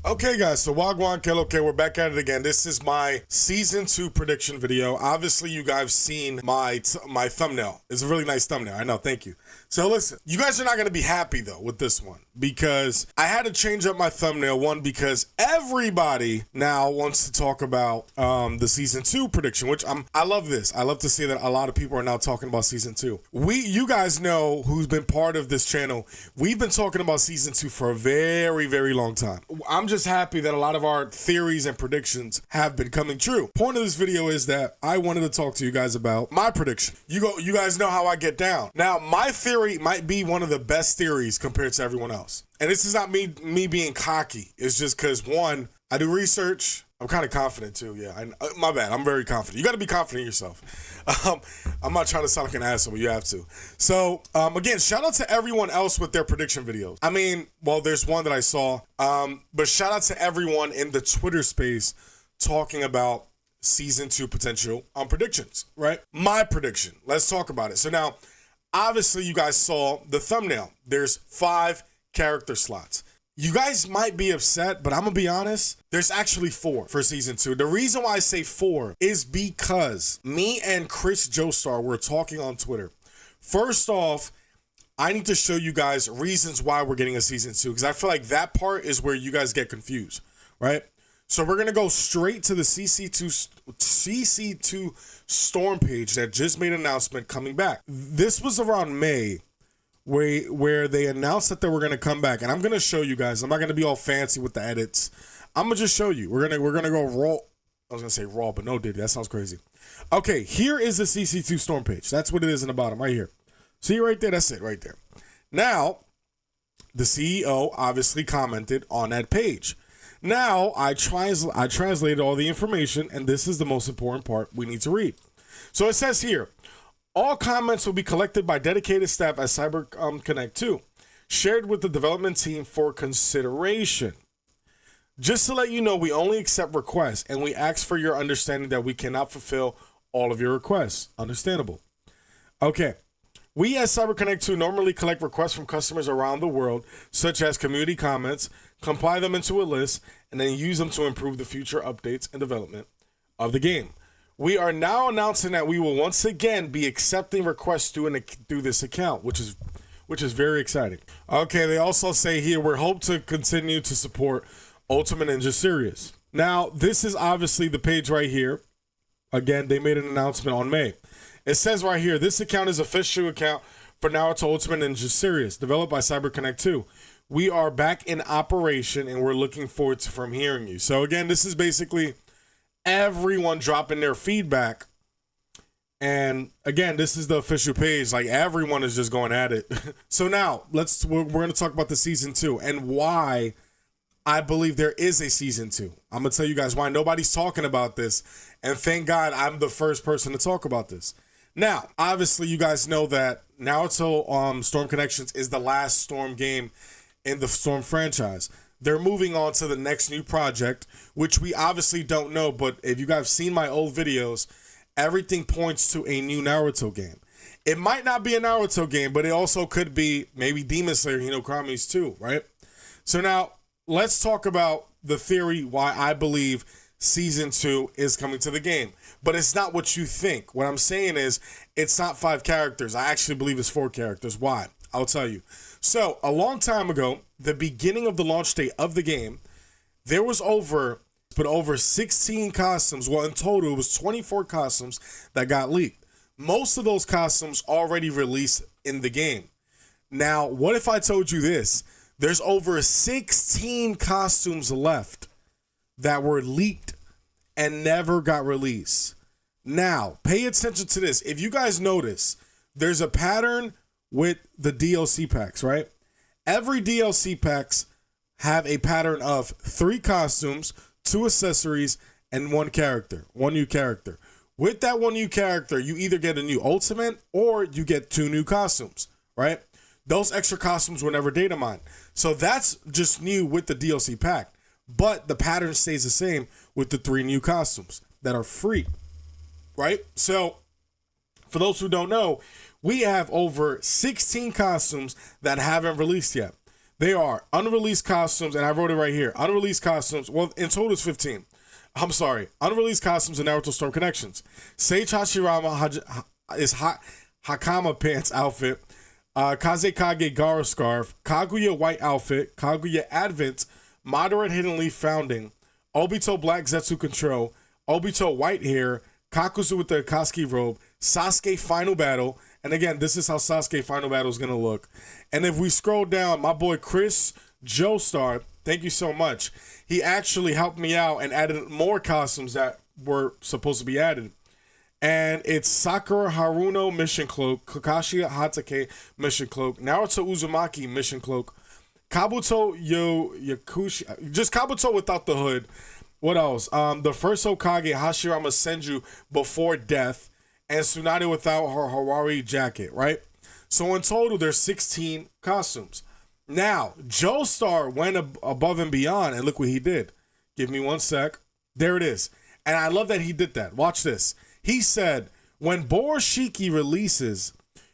Okay, guys, so Wagwan Kel, okay, we're back at it again. This is my season 2 prediction video. Obviously, you guys seen my thumbnail. It's a really nice thumbnail. I know, thank you. So listen, you guys are not going to be happy though with this one because I had to change up my thumbnail. One, because everybody now wants to talk about the season 2 prediction, which I love this. I love to see that a lot of people are now talking about season 2. You guys know who's been part of this channel. We've been talking about season 2 for a very, very long time. I'm just happy that a lot of our theories and predictions have been coming true. Point of this video is that I wanted to talk to you guys about my prediction. You guys know how I get down. Now, my theory might be one of the best theories compared to everyone else. And this is not me being cocky. It's just because, one, I do research. I'm kind of confident too. Yeah, my bad. I'm very confident. You got to be confident in yourself. I'm not trying to sound like an asshole, but you have to. So, again, shout out to everyone else with their prediction videos. I mean, well, there's one that I saw, but shout out to everyone in the Twitter space talking about season 2 potential predictions, right? My prediction. Let's talk about it. So now, obviously, you guys saw the thumbnail. There's 5 character slots. You guys might be upset, but I'm going to be honest. There's actually 4 for season 2. The reason why I say 4 is because me and Chris Joestar were talking on Twitter. First off, I need to show you guys reasons why we're getting a season 2, because I feel like that part is where you guys get confused, right? So we're going to go straight to the CC2 Storm page that just made an announcement coming back. This was around May, where they announced that they were going to come back, and I'm going to show you guys. I'm not going to be all fancy with the edits. I'm going to just show you. We're going to go raw. I was going to say raw, but no, Diddy. That sounds crazy. Okay, here is the CC2 Storm page. That's what it is in the bottom right here. See right there? That's it right there. Now, the CEO obviously commented on that page. Now, I translated all the information, and this is the most important part we need to read. So it says here, all comments will be collected by dedicated staff at Cyber Connect 2, shared with the development team for consideration. Just to let you know, we only accept requests, and we ask for your understanding that we cannot fulfill all of your requests. Understandable. Okay. We at Cyber Connect 2 normally collect requests from customers around the world, such as community comments, compile them into a list, and then use them to improve the future updates and development of the game. We are now announcing that we will once again be accepting requests through this account, which is very exciting. Okay, they also say here, we hope to continue to support Ultimate Ninja Series. Now, this is obviously the page right here. Again, they made an announcement on May. It says right here, this account is official account for Naruto Ultimate Ninja Series, developed by Cyber Connect 2. We are back in operation, and we're looking forward to from hearing you. So again, this is basically everyone dropping their feedback. And again, this is the official page. Like, everyone is just going at it. So now we're going to talk about the season 2 and why I believe there is a season 2. I'm going to tell you guys why nobody's talking about this. And thank God I'm the first person to talk about this. Now, obviously, you guys know that Naruto Storm Connections is the last Storm game in the Storm franchise. They're moving on to the next new project, which we obviously don't know. But if you guys have seen my old videos, everything points to a new Naruto game. It might not be a Naruto game, but it also could be maybe Demon Slayer, Hinokami's too, right? So now, let's talk about the theory why I believe Season 2 is coming to the game. But it's not what you think. What I'm saying is, it's not 5 characters. I actually believe it's 4 characters. Why? I'll tell you. So, a long time ago, the beginning of the launch date of the game, there was over 16 costumes. Well, in total, it was 24 costumes that got leaked. Most of those costumes already released in the game. Now, what if I told you this? There's over 16 costumes left that were leaked and never got released. Now, pay attention to this. If you guys notice, there's a pattern with the DLC packs, right? Every DLC packs have a pattern of 3 costumes, 2 accessories, and 1 character, 1 new character. With that 1 new character, you either get a new ultimate or you get 2 new costumes, right? Those extra costumes were never data mined. So that's just new with the DLC pack. But the pattern stays the same with the 3 new costumes that are free, right? So for those who don't know, we have over 16 costumes that haven't released yet. They are unreleased costumes, and I wrote it right here. Unreleased costumes. Well, in total it's 15. I'm sorry. Unreleased costumes in Naruto Storm Connections. Sage Hashirama is Hakama pants outfit. Kazekage Gara scarf. Kaguya white outfit. Kaguya Advent. Moderate Hidden Leaf founding. Obito black Zetsu control. Obito white hair. Kakuzu with the Akatsuki robe. Sasuke final battle. And again, this is how Sasuke final battle is going to look. And if we scroll down, my boy Chris Joestar, thank you so much. He actually helped me out and added more costumes that were supposed to be added. And it's Sakura Haruno mission cloak, Kakashi Hatake mission cloak, Naruto Uzumaki mission cloak, Kabuto Yakushi, just Kabuto without the hood. What else? The first Hokage Hashirama Senju before death, and Tsunade without her Harari jacket, right? So in total, there's 16 costumes. Now, Joestar went above and beyond, and look what he did. Give me one sec. There it is. And I love that he did that. Watch this. He said, when Boroshiki releases,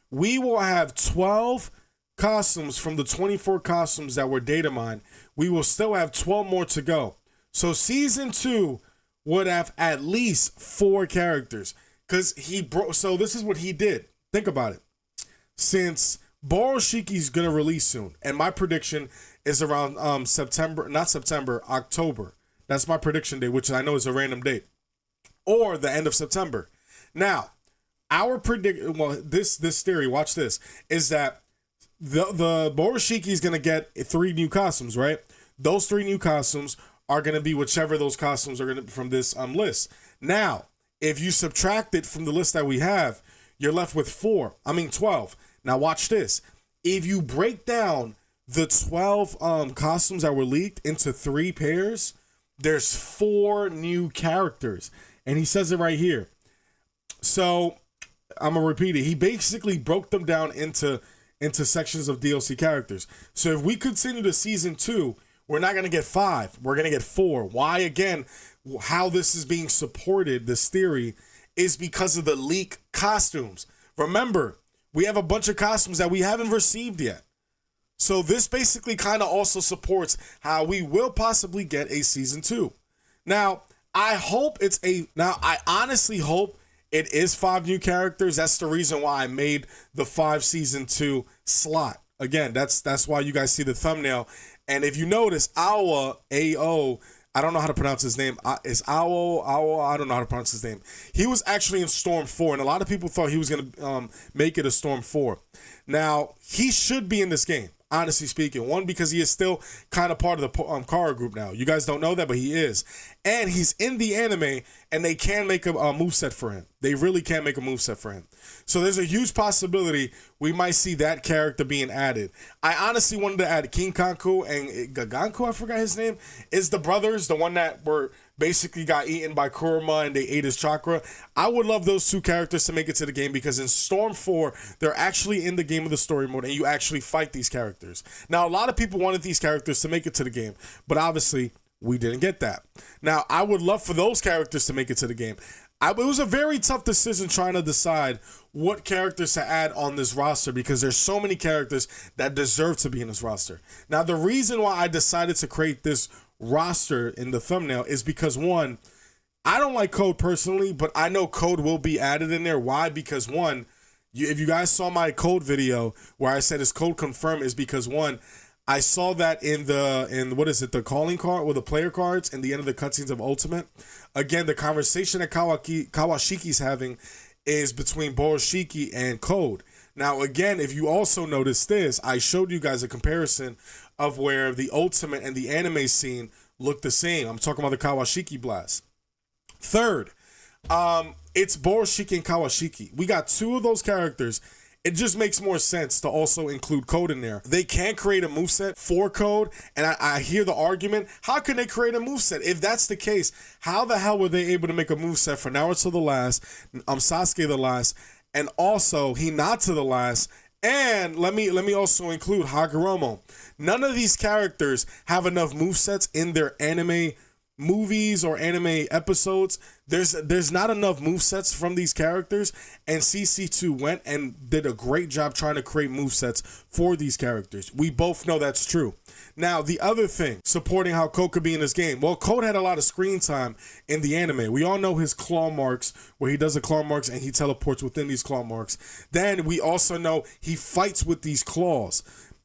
we will have 12 costumes from the 24 costumes that were data mined. We will still have 12 more to go. So season 2 would have at least 4 characters. Because so this is what he did. Think about it. Since Boroshiki's going to release soon, and my prediction is around October. That's my prediction date, which I know is a random date. Or the end of September. Now, this theory, watch this, is that the Boroshiki is going to get 3 new costumes, right? Those 3 new costumes are going to be whichever those costumes are going to be from this list. Now, if you subtract it from the list that we have, you're left with 12. Now watch this. If you break down the 12 costumes that were leaked into 3 pairs, there's 4 new characters. And he says it right here. So I'm going to repeat it. He basically broke them down into sections of DLC characters. So if we continue to season 2, we're not going to get 5. We're going to get 4. Why? Again, how this is being supported, this theory, is because of the leak costumes. Remember, we have a bunch of costumes that we haven't received yet. So this basically kind of also supports how we will possibly get a season 2. Now, I honestly hope it is 5 new characters. That's the reason why I made the 5 season 2 slot. Again, that's why you guys see the thumbnail. And if you notice, Awa, A-O, I don't know how to pronounce his name. It's Awo, I don't know how to pronounce his name. He was actually in Storm 4, and a lot of people thought he was going to make it a Storm 4. Now, he should be in this game, honestly speaking. One, because he is still kind of part of the Kara group now. You guys don't know that, but he is. And he's in the anime, and they can make a moveset for him. They really can make a moveset for him. So there's a huge possibility we might see that character being added. I honestly wanted to add King Kanku and Gaganku, I forgot his name, is the brothers, the one that were basically got eaten by Kurama and they ate his chakra. I would love those 2 characters to make it to the game because in Storm 4, they're actually in the game of the story mode and you actually fight these characters. Now, a lot of people wanted these characters to make it to the game, but obviously we didn't get that. Now, I would love for those characters to make it to the game. It was a very tough decision trying to decide what characters to add on this roster because there's so many characters that deserve to be in this roster. Now, the reason why I decided to create this roster in the thumbnail is because, one, I don't like Code personally, but I know Code will be added in there. Why? Because, one, if you guys saw my Code video where I said is Code confirmed, is because, one, I saw that in the calling card or the player cards in the end of the cutscenes of Ultimate. Again, the conversation that Kawashiki's having is between Boroshiki and Code. Now, again, if you also notice this, I showed you guys a comparison of where the Ultimate and the anime scene look the same. I'm talking about the Kawashiki Blast. Third, it's Boroshiki and Kawashiki. We got 2 of those characters. It just makes more sense to also include Code in there. They can create a moveset for Code, and I hear the argument, how can they create a moveset? If that's the case, how the hell were they able to make a moveset for Naruto the Last, Sasuke the Last, and also Hinata the Last, and let me also include Hagoromo. None of these characters have enough movesets in their anime movies or anime episodes, there's not enough movesets from these characters, and CC2 went and did a great job trying to create movesets for these characters. We both know that's true. Now, the other thing, supporting how Code could be in this game. Well, Code had a lot of screen time in the anime. We all know his claw marks, where he does the claw marks and he teleports within these claw marks. Then we also know he fights with these claws.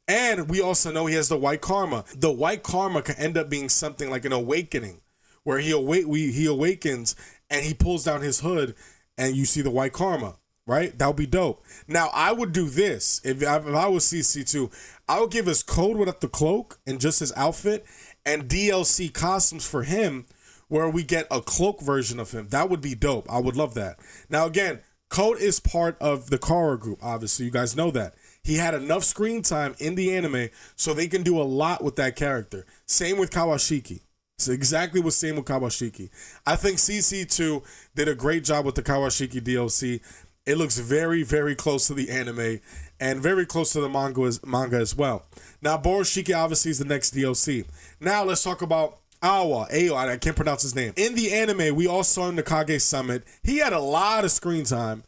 And we also know he has the white karma. The white karma can end up being something like an awakening, where he awakens and he pulls down his hood and you see the white karma, right? That would be dope. Now, I would do this. If I was CC2, I would give his Code without the cloak and just his outfit, and DLC costumes for him where we get a cloak version of him. That would be dope. I would love that. Now, again, Code is part of the Kara group, obviously. You guys know that. He had enough screen time in the anime so they can do a lot with that character. Same with Kawashiki. It's exactly what's same with Kawashiki. I think CC2 did a great job with the Kawashiki DLC. It looks very, very close to the anime and very close to the manga as well. Now, Boroshiki obviously is the next DLC. Now, let's talk about Awa. I can't pronounce his name. In the anime, we all saw him in the Kage Summit. He had a lot of screen time.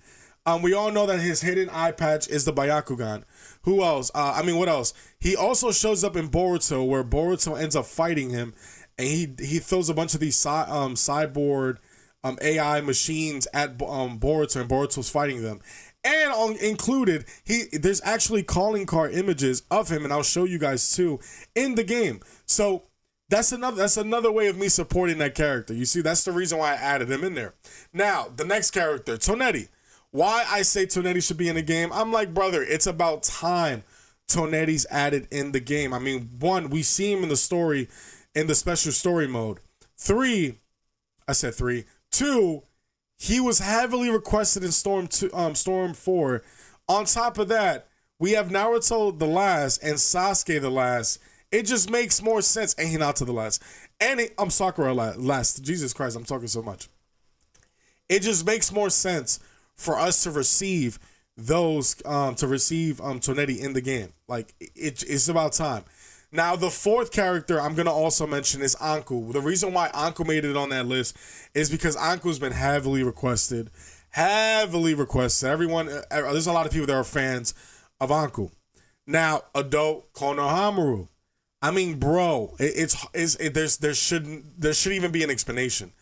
We all know that his hidden eye patch is the Byakugan. Who else? What else? He also shows up in Boruto, where Boruto ends up fighting him, and he throws a bunch of these cyborg AI machines at Boruto, and Boruto's fighting them. And included, there's actually calling card images of him, and I'll show you guys too in the game. So that's another way of me supporting that character. You see, that's the reason why I added him in there. Now, the next character, Tonetti. Why I say Tonetti should be in the game? I'm like, brother, it's about time Tonetti's added in the game. I mean, one, we see him in the story, in the special story mode. Two, he was heavily requested in Storm 4. On top of that, we have Naruto the last and Sasuke the last. It just makes more sense. And Hinata the last. And I'm Sakura last. Jesus Christ, I'm talking so much. It just makes more sense for us to receive Tonetti in the game. Like, it's about time. Now, the fourth character I'm going to also mention is Anku. The reason why Anku made it on that list is because Anku's been heavily requested. Everyone, there's a lot of people that are fans of Anku. Now, Ado Konohamaru. I mean, bro, there shouldn't even be an explanation.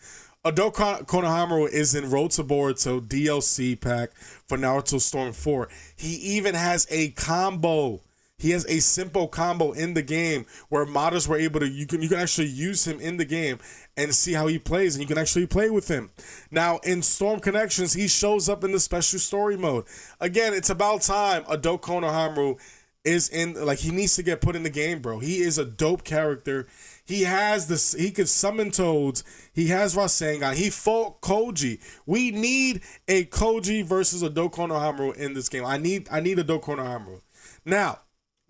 Ado Konohamaru is in Road to Boruto DLC pack for Naruto Storm 4. He even has a combo. He has a simple combo in the game where modders were able to, you can actually use him in the game and see how he plays, and you can actually play with him. Now, in Storm Connections, he shows up in the special story mode. Again, it's about time Ado Konohamaru is in, like, he needs to get put in the game, bro. He is a dope character. He has this, he could summon toads. He has Rasengan. He fought Koji. We need a Koji versus Ado Konohamaru in this game. I need Ado Konohamaru. Now,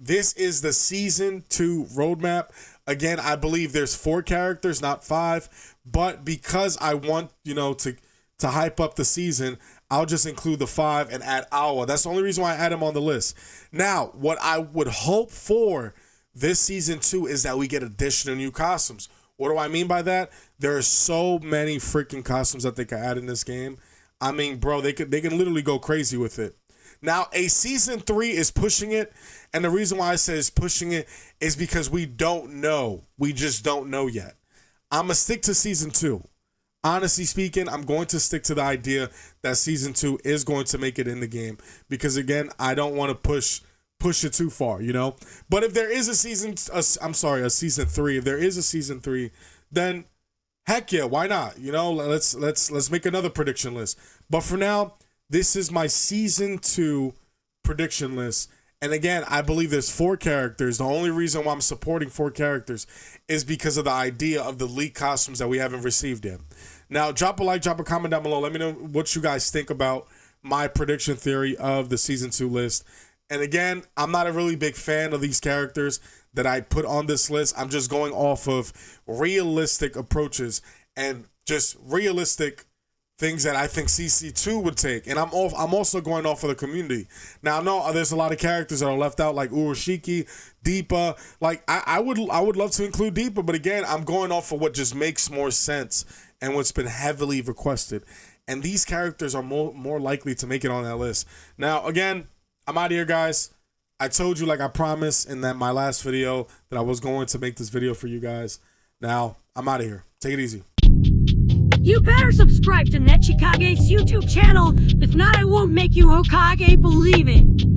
this is the season 2 roadmap. Again, I believe there's 4 characters, not 5. But because I want, to hype up the season, I'll just include the 5 and add Awa. That's the only reason why I add him on the list. Now, what I would hope for this season 2 is that we get additional new costumes. What do I mean by that? There are so many freaking costumes that they can add in this game. I mean, bro, they can literally go crazy with it. Now, a season 3 is pushing it, and the reason why I say it's pushing it is because we don't know. We just don't know yet. I'm going to stick to season 2. Honestly speaking, I'm going to stick to the idea that season 2 is going to make it in the game because, again, I don't want to push it too far, But if there is a season 3, if there is a season 3, then heck yeah, why not? Let's make another prediction list. But for now, this is my season 2 prediction list. And again, I believe there's 4 characters. The only reason why I'm supporting 4 characters is because of the idea of the leaked costumes that we haven't received yet. Now, drop a like, drop a comment down below. Let me know what you guys think about my prediction theory of the season 2 list. And again, I'm not a really big fan of these characters that I put on this list. I'm just going off of realistic approaches and just realistic things that I think CC2 would take, and I'm also going off of the community. Now I know there's a lot of characters that are left out, like Urashiki, Deepa. Like I would love to include Deepa, but again, I'm going off of what just makes more sense and what's been heavily requested. And these characters are more likely to make it on that list. Now again, I'm out of here, guys. I told you, like I promised in my last video, that I was going to make this video for you guys. Now I'm out of here. Take it easy. You better subscribe to Nechikage's YouTube channel. If not, I won't make you Hokage, believe it.